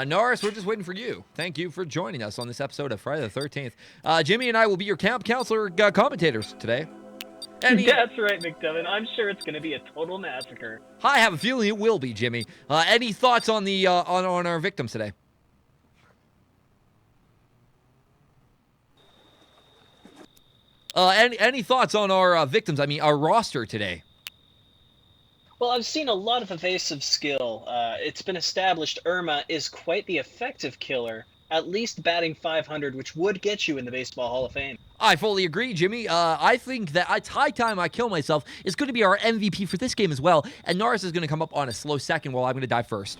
Norris, we're just waiting for you. Thank you for joining us on this episode of Friday the 13th. Jimmy and I will be your camp counselor commentators today. That's right, McDevitt. I'm sure it's going to be a total massacre. I have a feeling it will be, Jimmy. Any thoughts on the on our victims today? Any thoughts on our victims? I mean, our roster today. Well, I've seen a lot of evasive skill. It's been established Irma is quite the effective killer, at least batting .500, which would get you in the Baseball Hall of Fame. I fully agree, Jimmy. I think that It's High Time I Kill Myself is going to be our MVP for this game as well, and Norris is going to come up on a slow second while I'm going to die first.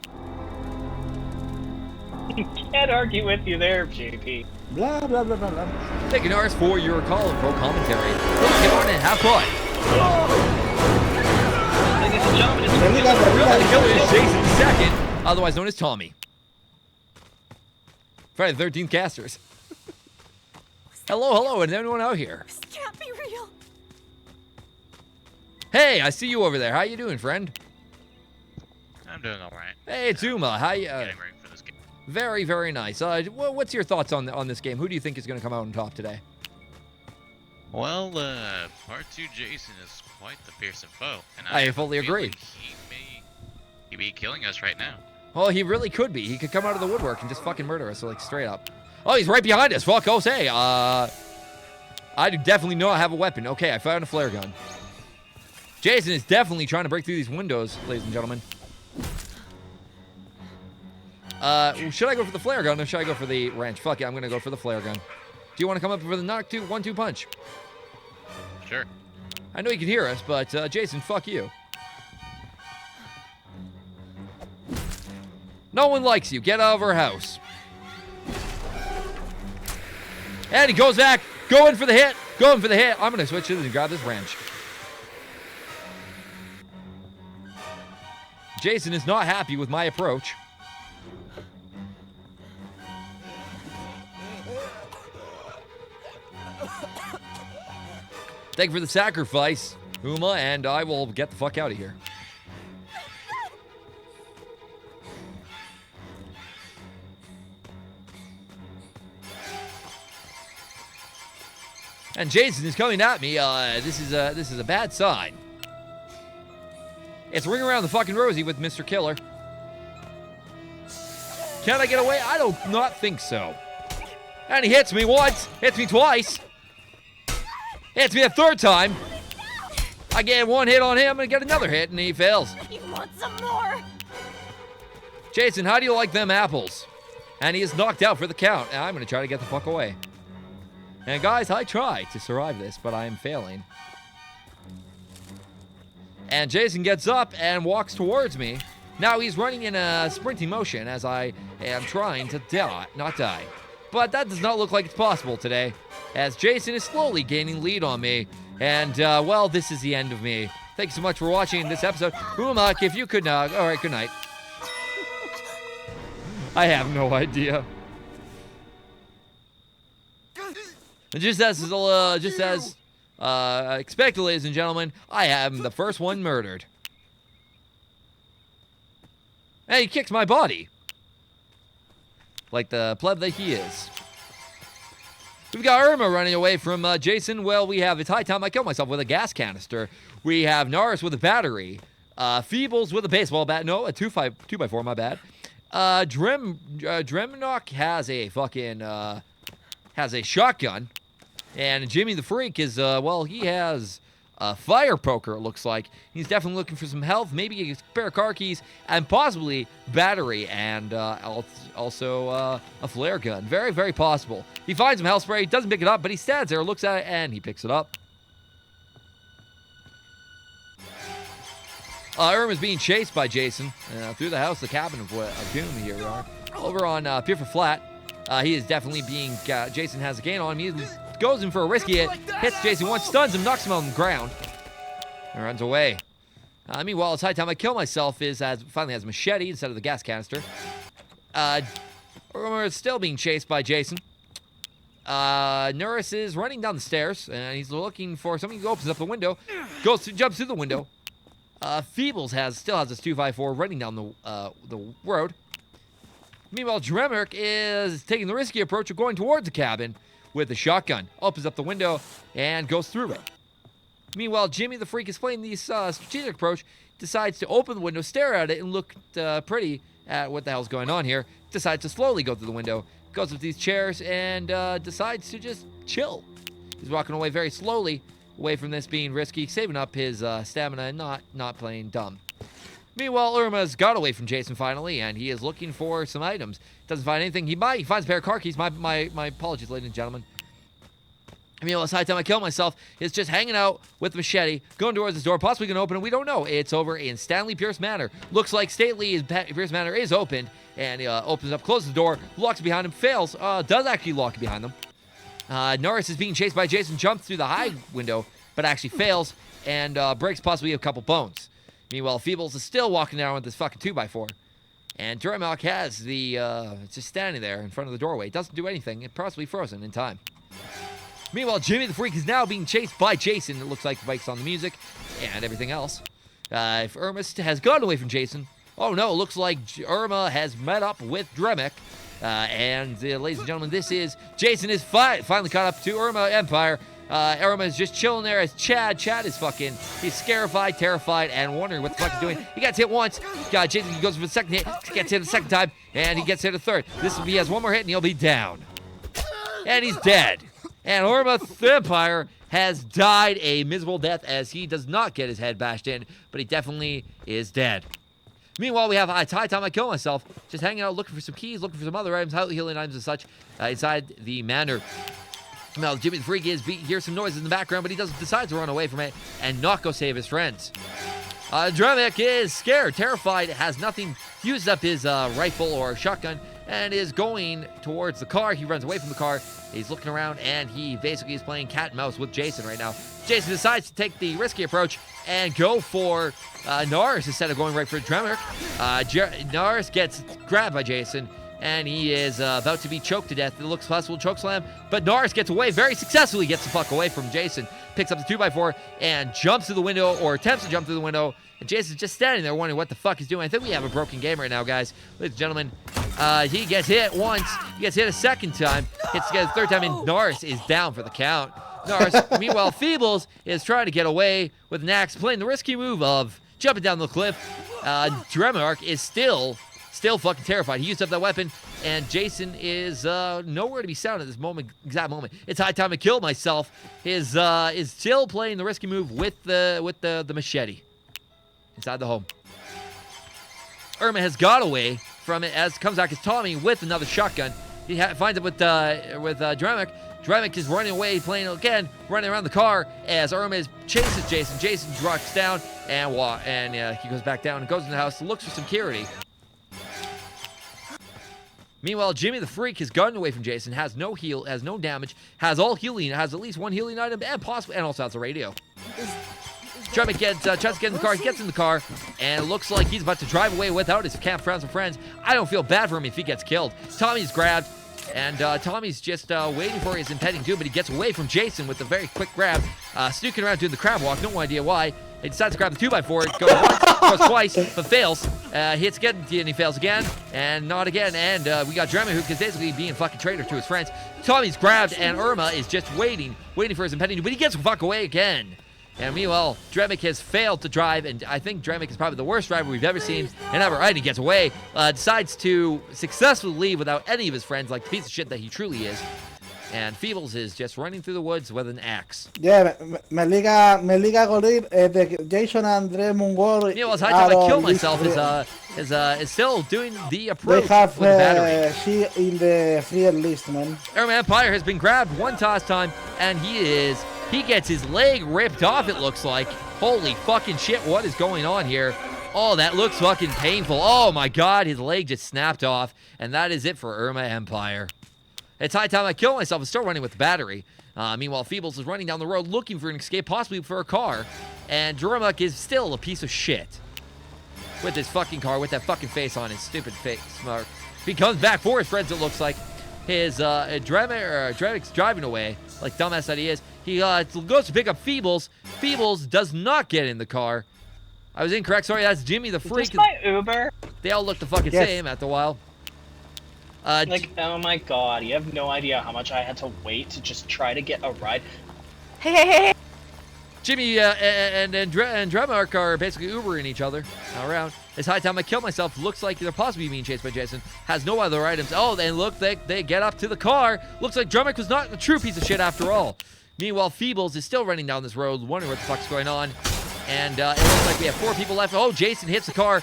Can't argue with you there, JP. Blah, blah, blah, blah, blah. Thank you, Norris, for your call and pro commentary. Let's get on and have fun. Ladies and gentlemen, it's The killer is Jason Second, otherwise known as Tommy. Friday the 13th casters. Hello, and anyone out here? This can't be real. Hey, I see you over there. How you doing, friend? I'm doing all right. Hey, Tuma. How you? Getting ready for this game. Very, very nice. What's your thoughts on this game? Who do you think is going to come out on top today? Well, Part 2 Jason is quite the fearsome foe, and I fully agree. He be killing us right now. Oh, he really could be. He could come out of the woodwork and just fucking murder us, like, straight up. Oh, he's right behind us. Fuck, oh, say. I do definitely not have a weapon. Okay, I found a flare gun. Jason is definitely trying to break through these windows, ladies and gentlemen. Should I go for the flare gun or should I go for the wrench? Fuck it, I'm going to go for the flare gun. Do you want to come up for the 1-2 punch? Sure. I know you can hear us, but Jason, fuck you. No one likes you. Get out of our house. And he goes back. Going for the hit. Going for the hit. I'm going to switch to this and grab this wrench. Jason is not happy with my approach. Thank you for the sacrifice, Uma, and I will get the fuck out of here. And Jason is coming at me. This is a bad sign. It's Ring Around the Fucking Rosie with Mr. Killer. Can I get away? I don't not think so. And he hits me once, hits me twice. Hits me a third time. I get one hit on him and get another hit, and he fails. He wants some more. Jason, how do you like them apples? And he is knocked out for the count. And I'm going to try to get the fuck away. And guys, I try to survive this, but I am failing. And Jason gets up and walks towards me. Now he's running in a sprinting motion as I am trying to not die. But that does not look like it's possible today, as Jason is slowly gaining lead on me. And, well, this is the end of me. Thank you so much for watching this episode. Umak, if you could all right, good night. I have no idea. Just as expected, ladies and gentlemen, I am the first one murdered. Hey, he kicks my body. Like the pleb that he is. We've got Irma running away from Jason. Well, we have It's High Time I Kill Myself with a gas canister. We have Norris with a battery. Feebles with a baseball bat. No, a 2x4, my bad. Dremnock has a fucking, has a shotgun. And Jimmy the Freak is, well, he has a fire poker, it looks like. He's definitely looking for some health, maybe a pair of car keys, and possibly battery, and also a flare gun. Very, very possible. He finds some health spray, doesn't pick it up, but he stands there, looks at it, and he picks it up. Irma's being chased by Jason through the house, the cabin of Doom. Here we are. Over on Pierford Flat. He is definitely being, Jason has a gain on him. He goes in for a risky hit, hits Jason once, stuns him, knocks him on the ground, and runs away. Meanwhile, It's High Time I Kill Myself finally has a machete instead of the gas canister. Irma is still being chased by Jason. Norris is running down the stairs, and he's looking for something. He opens up the window, jumps through the window. Feebles still has his 2x4 running down the road. Meanwhile, Dremerk is taking the risky approach of going towards the cabin with a shotgun. Opens up the window and goes through it. Meanwhile, Jimmy the Freak is playing the strategic approach, decides to open the window, stare at it, and look pretty at what the hell's going on here. Decides to slowly go through the window, goes up to these chairs, and decides to just chill. He's walking away very slowly, away from this being risky, saving up his stamina and not playing dumb. Meanwhile, Irma's got away from Jason finally, and he is looking for some items. Doesn't find anything. He finds a pair of car keys. My apologies, ladies and gentlemen. Meanwhile, it's high time I kill myself. Is just hanging out with the machete, going towards his door, possibly going to open it. We don't know. It's over in Stanley Pierce Manor. Looks like Stanley Pierce Manor is opened, and opens up, closes the door, locks it behind him, fails. Does actually lock it behind them. Norris is being chased by Jason, jumps through the high window, but actually fails, and breaks possibly a couple bones. Meanwhile, Feebles is still walking down with this fucking 2x4. And Durmok has the, just standing there in front of the doorway. Doesn't do anything, and possibly frozen in time. Meanwhile, Jimmy the Freak is now being chased by Jason. It looks like based on the music and everything else. If Irma has gone away from Jason, oh no, it looks like Irma has met up with Dremek. Ladies and gentlemen, this is Jason is finally caught up to Irma Empire. Irma is just chilling there as Chad is fucking, he's scarified, terrified, and wondering what the fuck he's doing. He gets hit once. Jason goes for the second hit, gets hit the second time, and he gets hit a third. He has one more hit and he'll be down. And he's dead. And Irma Empire has died a miserable death as he does not get his head bashed in, but he definitely is dead. Meanwhile, we have high time I kill myself, just hanging out looking for some keys, looking for some other items, healing items and such, inside the manor. Now, Jimmy the Freak hears some noise in the background, but he decides to run away from it and not go save his friends. Dremek is scared, terrified, has nothing, used up his rifle or shotgun, and is going towards the car. He runs away from the car. He's looking around, and he basically is playing cat and mouse with Jason right now. Jason decides to take the risky approach and go for Norris instead of going right for Dremek. Norris gets grabbed by Jason, and he is about to be choked to death. It looks possible choke slam, but Norris gets away very successfully, gets the fuck away from Jason, picks up the 2x4, and jumps through the window, or attempts to jump through the window, and Jason's just standing there wondering what the fuck he's doing. I think we have a broken game right now, guys. Ladies and gentlemen, he gets hit once, he gets hit a second time, hits again a third time, and Norris is down for the count. Norris, meanwhile, Feebles is trying to get away with an axe, playing the risky move of jumping down the cliff. Dremark is still fucking terrified. He used up that weapon, and Jason is nowhere to be found at this exact moment. It's high time to kill myself. Is still playing the risky move with the machete inside the home. Irma has got away from it as comes back as Tommy with another shotgun. He finds it with Dremek. Dremek is running away, playing again, running around the car as Irma chases Jason. Jason drops down and he goes back down and goes in the house, looks for security. Meanwhile, Jimmy the Freak has gotten away from Jason, has no heal, has no damage, has all healing, has at least one healing item, and also has a radio. Dremek tries to get in the car, he gets in the car, and it looks like he's about to drive away without his camp friends and friends. I don't feel bad for him if he gets killed. Tommy's grabbed, and Tommy's just waiting for his impending doom, but he gets away from Jason with a very quick grab, sneaking around doing the crab walk, no idea why. He decides to grab the 2x4, goes once, goes twice, but fails. Hits again, and he fails again, and not again. And we got Dremek, who is basically being a fucking traitor to his friends. Tommy's grabbed, and Irma is just waiting for his impending doom, but he gets the fuck away again. And meanwhile, Dremek has failed to drive, and I think Dremek is probably the worst driver we've ever seen, and ever. And he gets away, decides to successfully leave without any of his friends, like the piece of shit that he truly is. And Feebles is just running through the woods with an axe. Yeah, me liga correr de Jason Andre Mungor. Meanwhile, it's high time I kill myself is still doing the approach They have with the battery. she in the free list, man. Irma Empire has been grabbed one toss time, and he gets his leg ripped off, it looks like. Holy fucking shit, what is going on here? Oh, that looks fucking painful. Oh my god, his leg just snapped off, and that is it for Irma Empire. It's high time I kill myself and still running with the battery. Meanwhile, Feebles is running down the road looking for an escape, possibly for a car. And Dremek is still a piece of shit. With his fucking car, with that fucking face on his stupid face. He comes back for his friends, it looks like. His Dremek's driving away, like dumbass that he is. He goes to pick up Feebles. Feebles does not get in the car. I was incorrect, sorry, that's Jimmy the Freak. Is this my Uber? They all look the fucking Yes. same after a while. Like, oh my god, you have no idea how much I had to wait to just try to get a ride. Hey. Jimmy and Dremark are basically Ubering each other around. It's high time I kill myself. Looks like they're possibly being chased by Jason. Has no other items. Oh, and look, they get up to the car. Looks like Dremark was not a true piece of shit after all. Meanwhile, Feebles is still running down this road, wondering what the fuck's going on. And it looks like we have 4 people left. Oh, Jason hits the car,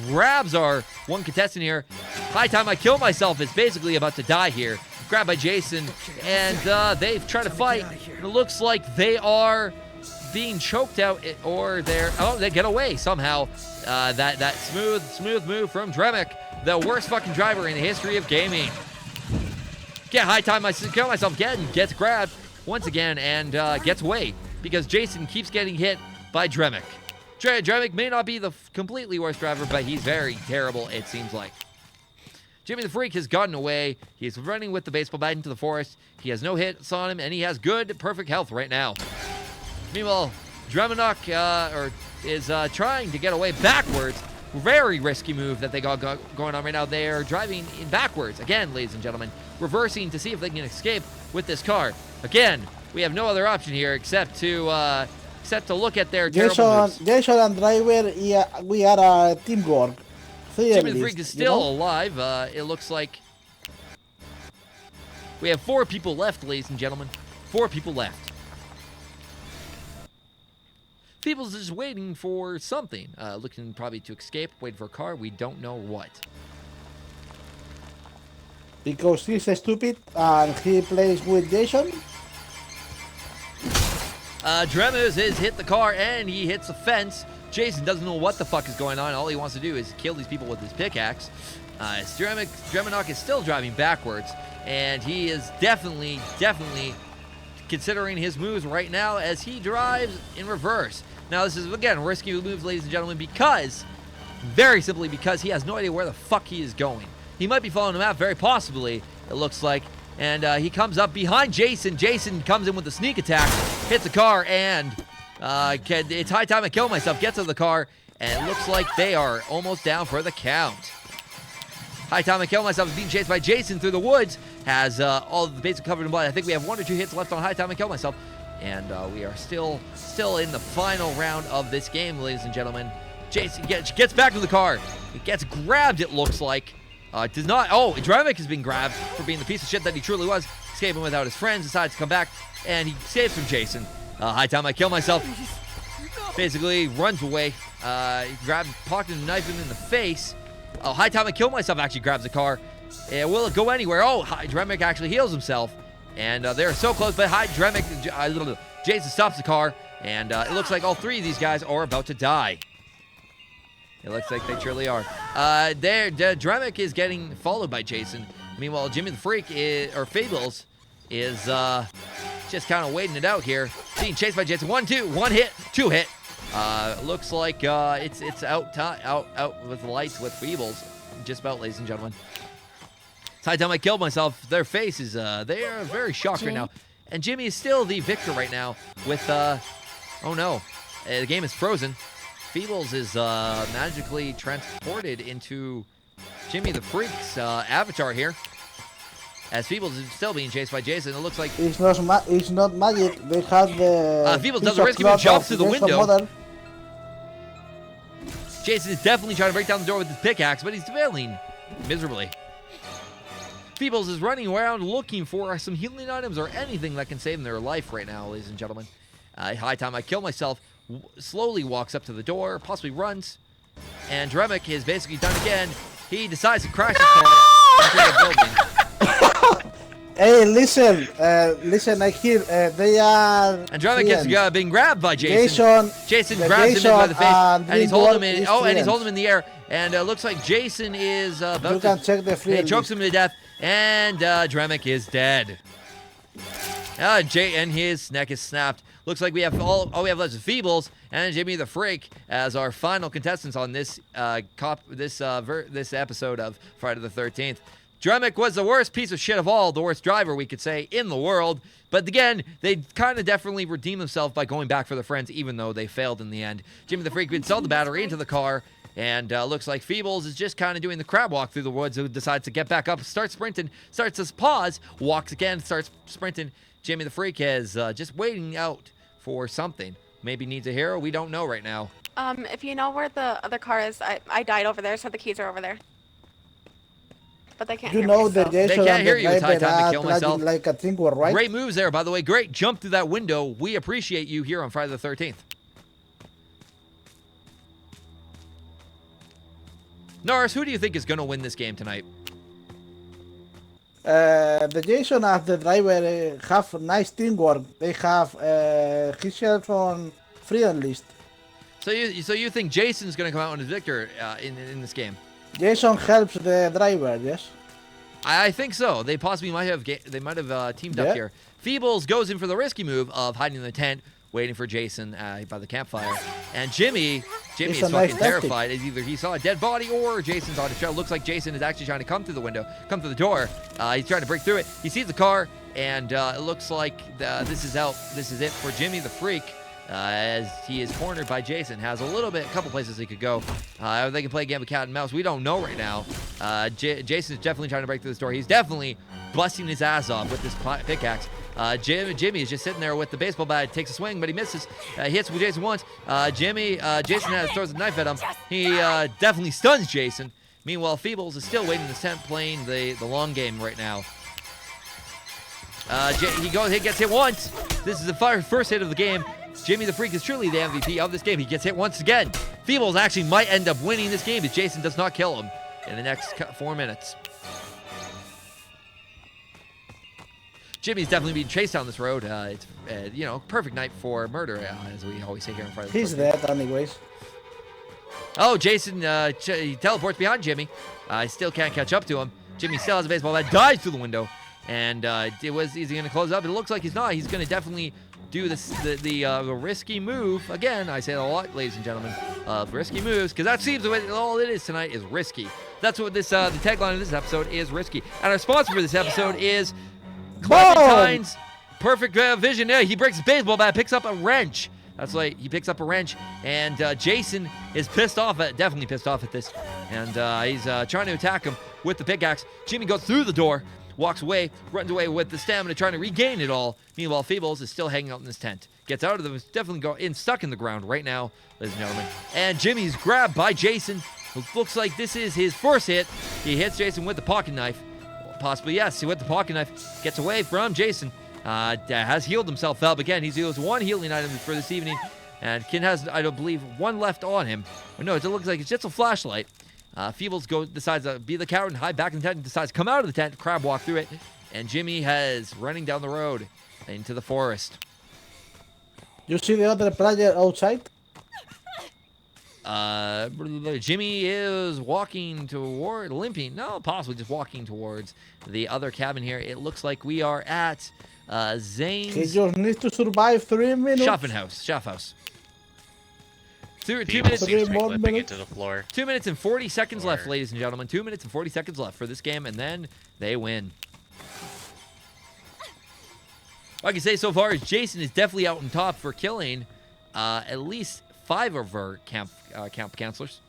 grabs our one contestant here. High time I kill myself is basically about to die here. Grabbed by Jason, and they've tried to fight. And it looks like they are being choked out, or they get away somehow. That smooth move from Dremek, the worst fucking driver in the history of gaming. Get high time I kill myself again, gets grabbed once again, and gets away because Jason keeps getting hit by Dremek. Dremek may not be the completely worst driver, but he's very terrible, it seems like. Jimmy the Freak has gotten away. He's running with the baseball bat into the forest. He has no hits on him, and he has good, perfect health right now. Meanwhile, Dremanok is trying to get away backwards. Very risky move that they got going on right now. They are driving in backwards. Again, ladies and gentlemen, reversing to see if they can escape with this car. Again, we have no other option here except to look at their terrible moves. Jason and Driver, we are teamwork. Jimmy the Freak is still alive. It looks like we have 4 people left, ladies and gentlemen. 4 people left. People's just waiting for something. Looking probably to escape, waiting for a car. We don't know what. Because he's stupid and he plays with Jason. Dremus has hit the car and he hits the fence. Jason doesn't know what the fuck is going on. All he wants to do is kill these people with his pickaxe. Dremanok is still driving backwards, and he is definitely considering his moves right now as he drives in reverse. Now, this is, again, risky moves, ladies and gentlemen, very simply because he has no idea where the fuck he is going. He might be following the map, very possibly, it looks like, and he comes up behind Jason. Jason comes in with a sneak attack, hits the car, and it's high time I kill myself. Gets to the car, and it looks like they are almost down for the count. High time I kill myself is being chased by Jason through the woods. Has all the bases covered in blood. I think we have 1 or 2 hits left on high time I kill myself, and we are still in the final round of this game, ladies and gentlemen. Jason gets back to the car. He gets grabbed. It looks like. Does not. Oh, Dremek has been grabbed for being the piece of shit that he truly was. Escaping without his friends. Decides to come back, and he saves from Jason. High time I kill myself. Basically runs away. Pocketed a knife him in the face. Oh, high time I kill myself actually grabs the car. Will it go anywhere? Oh, Dremek actually heals himself. And they're so close, but Jason stops the car. And it looks like all 3 of these guys are about to die. It looks like they truly are. Dremek is getting followed by Jason. Meanwhile, Jimmy the Freak, or Fables, is just kind of waiting it out here. Being chased by Jason. 1 hit, 2 hit. Looks like it's out with lights with Feebles. Just about, ladies and gentlemen. It's high time I killed myself. Their faces, they are very shocked right now. And Jimmy is still the victor right now with, oh no, the game is frozen. Feebles is magically transported into Jimmy the Freak's avatar here. As Feebles is still being chased by Jason, it looks like it's not magic. They have the Feebles does a rescue and jumps through the window. Jason is definitely trying to break down the door with his pickaxe, but he's failing miserably. Feebles is running around looking for some healing items or anything that can save their life right now, ladies and gentlemen. High time I kill myself. Slowly walks up to the door, possibly runs, and Dremek is basically done again. He decides to crash his car into the building. Hey, listen, I hear they are. And Dremek is being grabbed by Jason. Jason grabs him by the face, and he's holding him in. Oh, and he's holding him in the air. And looks like Jason is about you can check the he chokes him to death, and Dremek is dead. And his neck is snapped. Looks like we have all we have left is Feebles and Jimmy the Freak as our final contestants on this this episode of Friday the 13th. Dremek was the worst piece of shit of all, the worst driver, we could say, in the world. But again, they kind of definitely redeemed themselves by going back for their friends, even though they failed in the end. Jimmy the Freak installed the battery into the car, And looks like Feebles is just kind of doing the crab walk through the woods, who decides to get back up, starts sprinting, starts to pause, walks again, starts sprinting. Jimmy the Freak is just waiting out for something. Maybe needs a hero. We don't know right now. If you know where the other car is, I died over there, so the keys are over there. But they can't You hear know me, the so. Jason can't and hear the you. It's high driver time to are kill myself. like a thing were right. Great moves there, by the way. Great jump through that window. We appreciate you here on Friday the 13th. Norris, who do you think is going to win this game tonight? The Jason and the driver have nice teamwork. They have his help on freedom list. So you think Jason's going to come out on as victor in this game? Jason helps the driver, yes. I think so. They possibly might have teamed up Yeah. here. Feebles goes in for the risky move of hiding in the tent, waiting for Jason by the campfire. And Jimmy It's is a nice fucking tactic. terrified. Either he saw a dead body or Jason's on a trail. Looks like Jason is actually trying to come through the window, come through the door. He's trying to break through it. He sees the car, and it looks like this is out. This is it for Jimmy the Freak. As he is cornered by Jason, has a couple places he could go. They can play a game of cat and mouse. We don't know right now. Jason is definitely trying to break through this door. He's definitely busting his ass off with this pickaxe. Jimmy is just sitting there with the baseball bat, takes a swing, but he misses. He hits with Jason once. Jason throws a knife at him. He definitely stuns Jason. Meanwhile, Feebles is still waiting in the tent, playing the long game right now. He gets hit once. This is the first hit of the game. Jimmy the Freak is truly the MVP of this game. He gets hit once again. Feebles actually might end up winning this game if Jason does not kill him in the next 4 minutes. Jimmy's definitely being chased down this road. It's perfect night for murder, as we always say here on Friday. He's dead anyways. Oh, Jason he teleports behind Jimmy. Still can't catch up to him. Jimmy still has a baseball bat, dives through the window, and is he going to close up? It looks like he's not. He's going to definitely do the risky move. Again, I say it a lot, ladies and gentlemen, of risky moves, because that seems what all it is tonight is risky. That's what this the tagline of this episode is, risky. And our sponsor for this episode is Clementine's Perfect Vision. Yeah, he breaks his baseball bat, picks up a wrench. That's right, he picks up a wrench, and Jason is definitely pissed off at this, and he's trying to attack him with the pickaxe. Jimmy goes through the door, walks away, runs away with the stamina, trying to regain it all. Meanwhile, Feebles is still hanging out in this tent. Gets out of them, definitely stuck in the ground right now, ladies and gentlemen. And Jimmy's grabbed by Jason. It looks like this is his first hit. He hits Jason with the pocket knife. Possibly, yes, with the pocket knife. Gets away from Jason. Has healed himself up again. He's used one healing item for this evening. And Kin has, I don't believe, one left on him. Or no, it looks like it's just a flashlight. Feebles decides to be the coward and hide back in the tent, and decides to come out of the tent, crab walk through it, and Jimmy has running down the road into the forest. You see the other player outside? Jimmy is limping, possibly just walking towards the other cabin here. It looks like we are at He Zane's just needs to survive 3 minutes. Schaffhouse. 2 Feebles minutes. seems to be more clipping minutes. into the floor. 2 minutes and 40 seconds left, Or- ladies and gentlemen. 2 minutes and 40 seconds left for this game, and then they win. All I can say so far is Jason is definitely out on top for killing at least 5 of our camp counselors.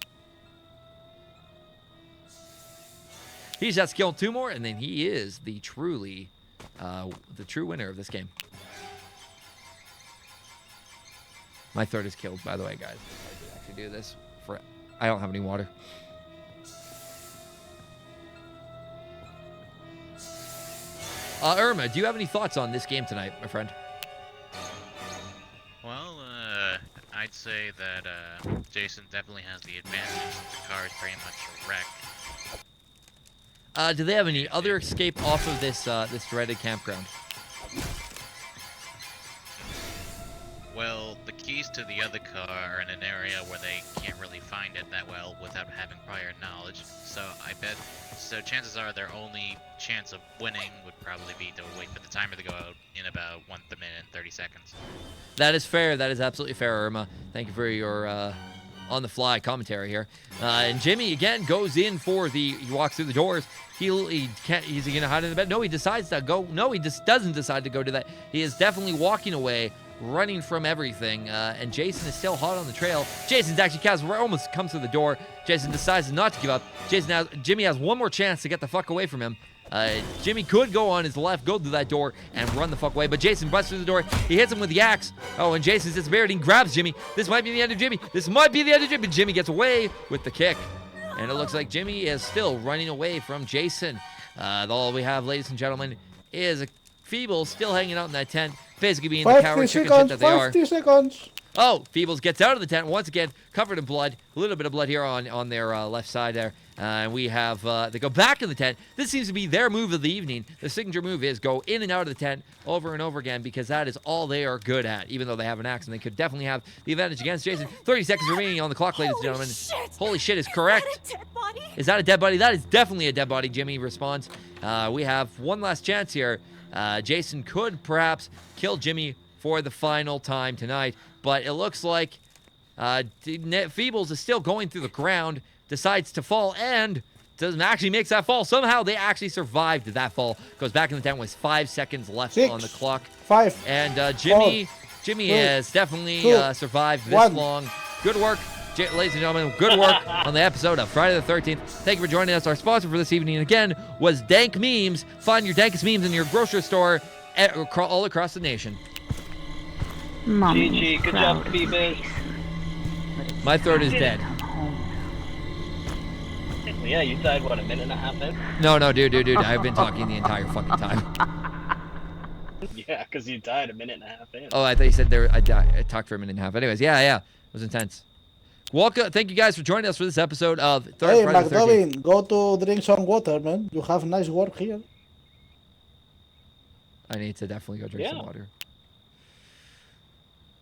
He's just killed 2 more, and then he is the true winner of this game. My third is killed, by the way, guys. I can actually do this. I don't have any water. Irma, do you have any thoughts on this game tonight, my friend? Well, I'd say that Jason definitely has the advantage. The car is pretty much a wreck. Do they have any other escape off of this dreaded campground? Well, the keys to the other car are in an area where they can't really find it that well without having prior knowledge. So chances are their only chance of winning would probably be to wait for the timer to go out in about 1 minute and 30 seconds. That is fair. That is absolutely fair, Irma. Thank you for your on-the-fly commentary here. And Jimmy, again, goes in for he walks through the doors. Is he going to hide in the bed? No, he decides to go. No, he just doesn't decide to go to that. He is definitely walking away running from everything. And Jason is still hot on the trail. Jason's actually almost comes to the door. Jason decides not to give up. Jimmy has one more chance to get the fuck away from him. Jimmy could go on his left, go through that door, and run the fuck away. But Jason busts through the door. He hits him with the axe. Oh, and Jason's disappeared. He grabs Jimmy. This might be the end of Jimmy. This might be the end of Jimmy. Jimmy gets away with the kick. And it looks like Jimmy is still running away from Jason. All we have, ladies and gentlemen, is a Feebles still hanging out in that tent, basically being the coward chicken shit that they are. 50 seconds. Oh, Feebles gets out of the tent once again, covered in blood. A little bit of blood here on their left side there. And we have, they go back in the tent. This seems to be their move of the evening. The signature move is go in and out of the tent over and over again because that is all they are good at, even though they have an axe and they could definitely have the advantage against Jason. 30 seconds remaining on the clock, ladies and gentlemen. Holy shit is correct. Is that a dead body? Is that a dead body? That is definitely a dead body, Jimmy responds. We have one last chance here. Jason could perhaps kill Jimmy for the final time tonight, but it looks like Feebles is still going through the ground, decides to fall, and doesn't actually makes that fall. Somehow they actually survived that fall. Goes back in the tent with 5 seconds left 6, on the clock. 5. And Jimmy 4, Jimmy 2, has definitely 2, survived this 1. long. Good work, ladies and gentlemen. Good work on the episode of Friday the 13th. Thank you for joining us. Our sponsor for this evening, again, was Dank Memes. Find your dankest memes in your grocery store all across the nation. GG, good job, Phoebus. My throat is dead. Yeah, you died, what, a minute and a half in? No, dude. I've been talking the entire fucking time. Yeah, because you died a minute and a half in. Oh, I thought you said I talked for a minute and a half. Anyways, yeah. It was intense. Welcome. Thank you guys for joining us for this episode of Hey, Friday the 13th. McDovin, go to drink some water, man. You have nice work here. I need to definitely go drink some Yeah. water.